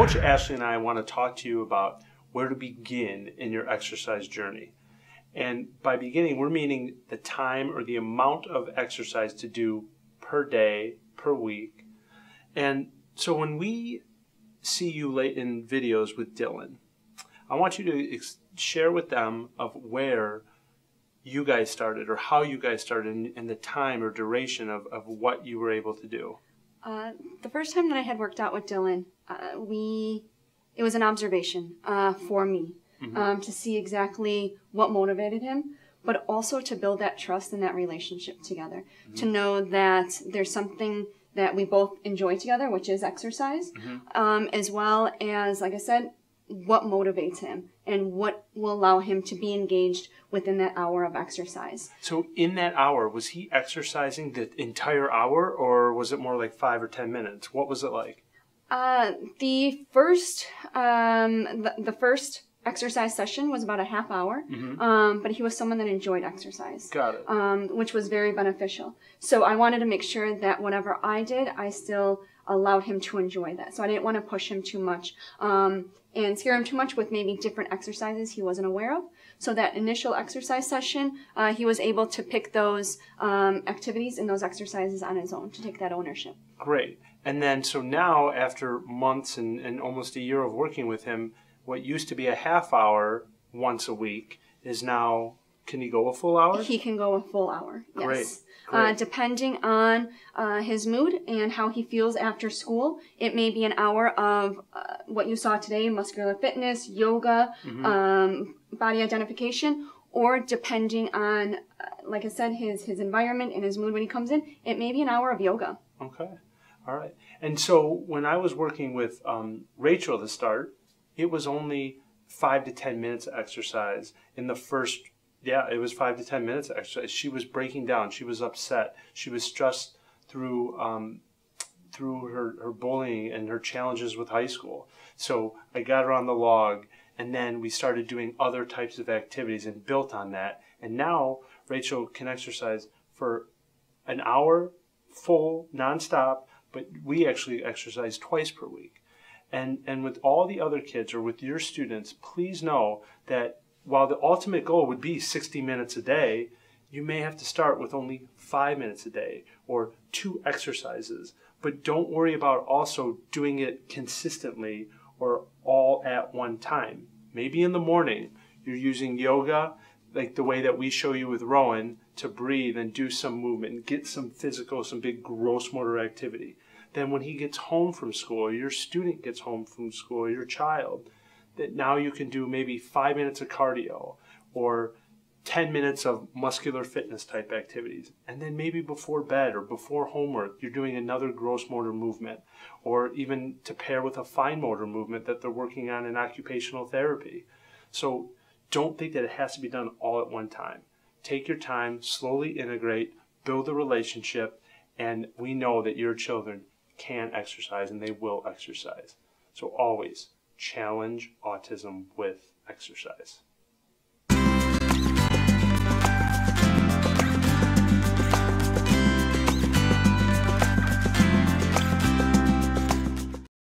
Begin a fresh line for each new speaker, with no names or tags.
Coach Ashley and I want to talk to you about where to begin in your exercise journey. And by beginning, we're meaning the time or the amount of exercise to do per day, per week. And so when we see you late in videos with Dylan, I want you to share with them of where you guys started or how you guys started and the time or duration of what you were able to do.
The first time that I had worked out with Dylan, it was an observation for me to see exactly what motivated him, but also to build that trust and that relationship together, to know that there's something that we both enjoy together, which is exercise, as well as, like I said, what motivates him and what will allow him to be engaged within that hour of exercise.
So in that hour, was he exercising the entire hour, or was it more like 5 or 10 minutes? What was it like?
The first exercise session was about a half hour, but he was someone that enjoyed exercise.
Got it.
Which was very beneficial. So I wanted to make sure that whatever I did, I still allowed him to enjoy that. So I didn't want to push him too much and scare him too much with maybe different exercises he wasn't aware of. So that initial exercise session, he was able to pick those activities and those exercises on his own, to take that ownership.
Great. And then, so now, after months and almost a year of working with him, what used to be a half hour once a week is now, can he go a full hour?
He can go a full hour, yes.
Great. Great.
Depending on his mood and how he feels after school, it may be an hour of what you saw today, muscular fitness, yoga, body identification, or depending on, like I said, his environment and his mood when he comes in, it may be an hour of yoga.
Okay. All right. And so when I was working with Rachel to start, it was only 5 to 10 minutes of exercise in the first. Yeah, it was 5 to 10 minutes of exercise. She was breaking down. She was upset. She was stressed through her bullying and her challenges with high school. So I got her on the log, and then we started doing other types of activities and built on that. And now Rachel can exercise for an hour, full, nonstop, but we actually exercise twice per week. And with all the other kids or with your students, please know that while the ultimate goal would be 60 minutes a day, you may have to start with only 5 minutes a day or 2 exercises. But don't worry about also doing it consistently or all at one time. Maybe in the morning you're using yoga, like the way that we show you with Rowan, to breathe and do some movement, get some physical, some big gross motor activity. Then when he gets home from school, or your student gets home from school, or your child, that now you can do maybe 5 minutes of cardio or 10 minutes of muscular fitness type activities. And then maybe before bed or before homework, you're doing another gross motor movement, or even to pair with a fine motor movement that they're working on in occupational therapy. So don't think that it has to be done all at one time. Take your time, slowly integrate, build a relationship, and we know that your children can exercise and they will exercise. So always challenge autism with exercise.